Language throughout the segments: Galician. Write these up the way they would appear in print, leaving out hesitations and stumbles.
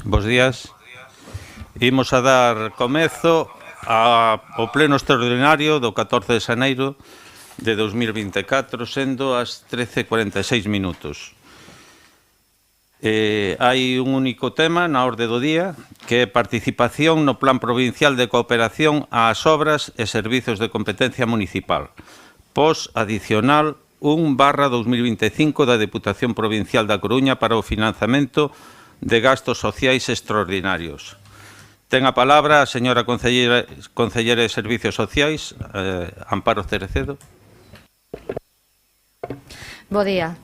Bos días. Imos a dar comezo ao pleno extraordinario do 14 de xaneiro de 2024, sendo as 13:46 minutos. Hai un único tema na orde do día, que é participación no Plan Provincial de Cooperación ás obras e servizos de competencia municipal, pos adicional 1/2025 da Deputación Provincial da Coruña para o financiamento de gastos sociais extraordinarios. Ten a palabra a señora Concelleira de Servicios Sociais, Amparo Cerecedo. Bo día.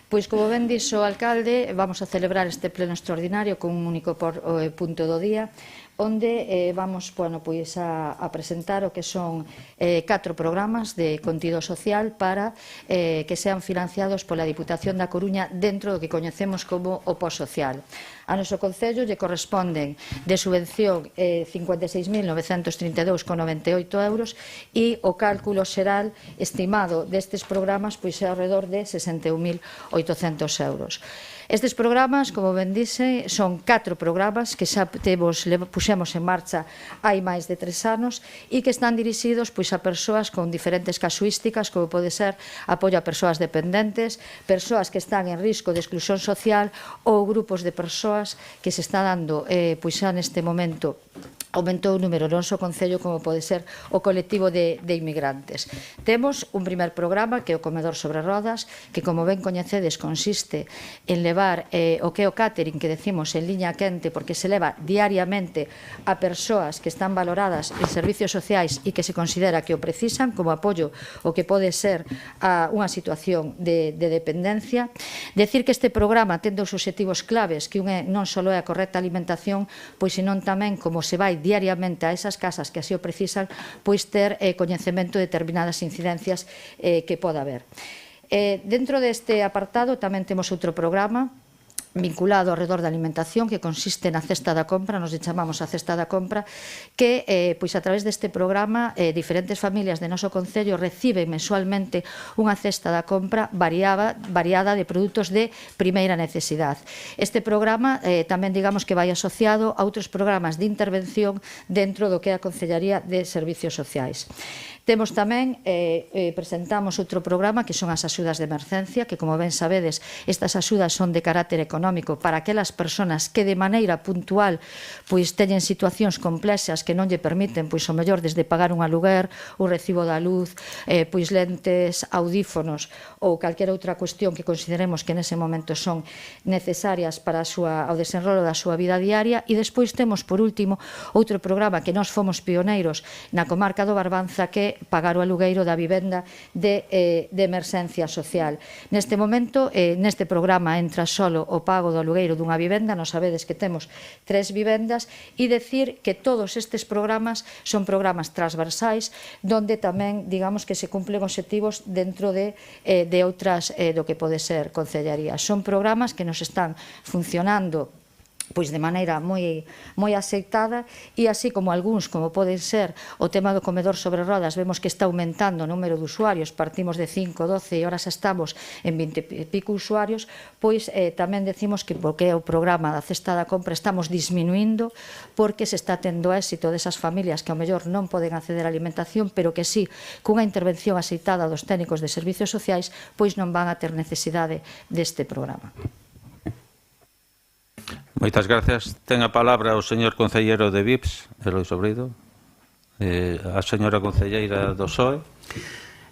Pois, como ben dixo o alcalde, vamos a celebrar este pleno extraordinario con un único punto do día, onde vamos a presentar o que son 4 programas de contido social para que sean financiados pola Diputación da Coruña dentro do que coñecemos como o post-social. A noso Concello lle corresponden de subvención 56.932,98 euros e o cálculo xeral estimado destes programas é alrededor de 61.800 euros. Estes programas, como ben dixe, son 4 programas que xa puxemos en marcha hai máis de 3 anos e que están dirixidos a persoas con diferentes casuísticas, como pode ser apoio a persoas dependentes, persoas que están en risco de exclusión social ou grupos de persoas que se está dando xa neste momento. Aumentou o número no noso Concello como pode ser o colectivo de inmigrantes. Temos un primer programa que é o Comedor sobre Rodas, que como ben coñecedes consiste en levar o que é o catering que decimos en liña quente, porque se leva diariamente a persoas que están valoradas en servicios sociais e que se considera que o precisan como apoio o que pode ser unha situación de dependencia. Decir que este programa ten 2 obxectivos claves, que un é non só é a correcta alimentación, senón tamén como se vai diariamente a esas casas que así o precisan, ter coñecemento de determinadas incidencias que poda haber. Dentro deste apartado tamén temos outro programa vinculado ao redor da alimentación, que consiste na cesta da compra, nos chamamos a cesta da compra, que a través deste programa diferentes familias de noso Concello reciben mensualmente unha cesta da compra variada de produtos de primeira necesidade. Este programa tamén digamos que vai asociado a outros programas de intervención dentro do que é a Concellaría de Servicios Sociais. Temos tamén, presentamos outro programa que son as axudas de emergencia, que como ben sabedes, estas axudas son de carácter económico para aquelas persoas que de maneira puntual teñen situacións complexas que non lle permiten, o mellor, desde pagar un aluguer, o recibo da luz, lentes, audífonos ou calquera outra cuestión que consideremos que nese momento son necesarias para o desenrolo da súa vida diaria. E despois temos, por último, outro programa que nós fomos pioneiros na comarca do Barbanza, que é pagar o alugueiro da vivenda de emerxencia social. Neste momento, neste programa entra solo o pago do alugueiro dunha vivenda. Nos sabedes que temos 3 vivendas, e decir que todos estes programas son programas transversais, donde tamén, digamos, que se cumplen obxectivos dentro de outras do que pode ser concellaría. Son programas que nos están funcionando de maneira moi axeitada, e así como algúns, como poden ser o tema do comedor sobre rodas, vemos que está aumentando o número de usuarios, partimos de 5, 12 e ahora xa estamos en 20 e pico usuarios, tamén decimos que porque é o programa da cesta da compra estamos disminuindo, porque se está tendo éxito desas familias que ao mellor non poden acceder á alimentación, pero que sí, cunha intervención axeitada dos técnicos de servicios sociais, non van a ter necesidade deste programa. Moitas gracias. Ten a palabra o señor concelleiro de VIPS, Eloi Sobrido, a señora concelleira do PSOE.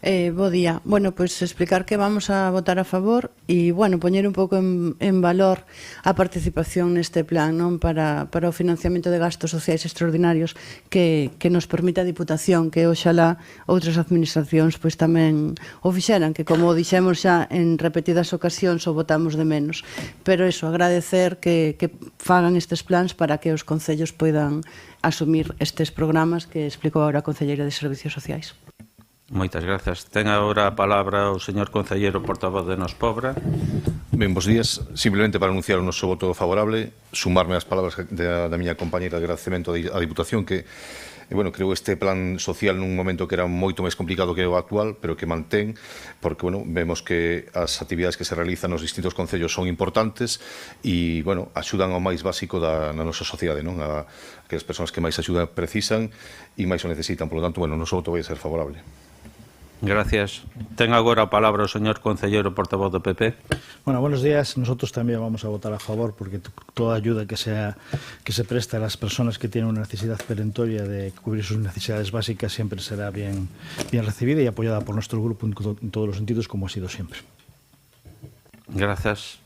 Bo día. Explicar que vamos a votar a favor e, poñer un pouco en valor a participación neste plan para o financiamento de gastos sociais extraordinarios que nos permite a Diputación, que oxalá outras administracións tamén o fixeran, que como dixemos xa en repetidas ocasións o votamos de menos. Pero agradecer que fagan estes plans para que os concellos poidan asumir estes programas que explicou agora a Concelleira de Servicios Sociais. Moitas grazas. Ten agora a palabra o señor concelleiro portavoz de Nos Pobra, Ben, bons días. Simplemente para anunciar o noso voto favorable, sumarme ás palabras da miña compañera de agradecemento á Diputación que creo este plan social nun momento que era moito máis complicado que o actual, pero que mantén, porque vemos que as actividades que se realizan nos distintos concellos son importantes e axudan ao máis básico na nosa sociedade, non? A aquelas persoas que máis axuda precisan e máis o necesitan. Por lo tanto, o noso voto vai ser favorable. Gracias. Ten agora a palabra o señor concelleiro portavoz do PP. Bueno, buenos días. Nosotros también vamos a votar a favor porque toda ayuda que se presta a las personas que tienen una necesidad perentoria de cubrir sus necesidades básicas siempre será bien recibida y apoyada por nuestro grupo en todos los sentidos, como ha sido siempre. Gracias.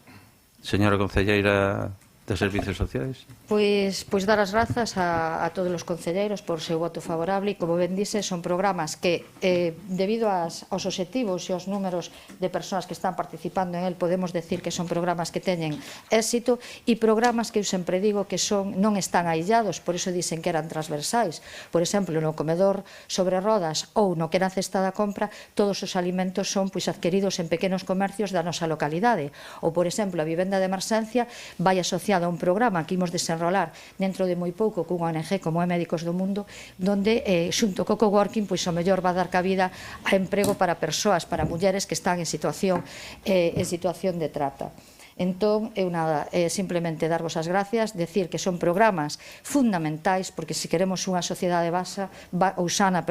Señora concelleira de Servicios Sociais. Pois dar as grazas a todos os concelleiros por seu voto favorable e, como ben dice, son programas que, debido aos obxectivos e aos números de persoas que están participando en el, podemos decir que son programas que teñen éxito e programas que eu sempre digo que non están aillados, por iso dicen que eran transversais. Por exemplo, no comedor sobre rodas ou no que era a cesta da compra, todos os alimentos son adquiridos en pequenos comercios da nosa localidade. Ou, por exemplo, a vivenda de emerxencia vai asociada a un programa que imos desenrolar dentro de moi pouco cunha ONG como é Médicos do Mundo, donde xunto co coworking o mellor va dar cabida a emprego para persoas, para mulleres que están en situación de trata. Entón, simplemente darvos as gracias, decir que son programas fundamentais, porque se queremos unha sociedade sana,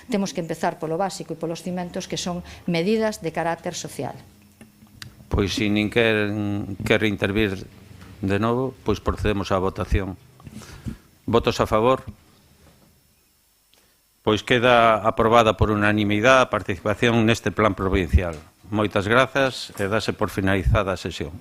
temos que empezar polo básico e polos cimentos, que son medidas de carácter social. Pois, se nin quer intervir de novo, pois procedemos á votación. Votos a favor? Pois queda aprobada por unanimidade a participación neste plan provincial. Moitas grazas e dase por finalizada a sesión.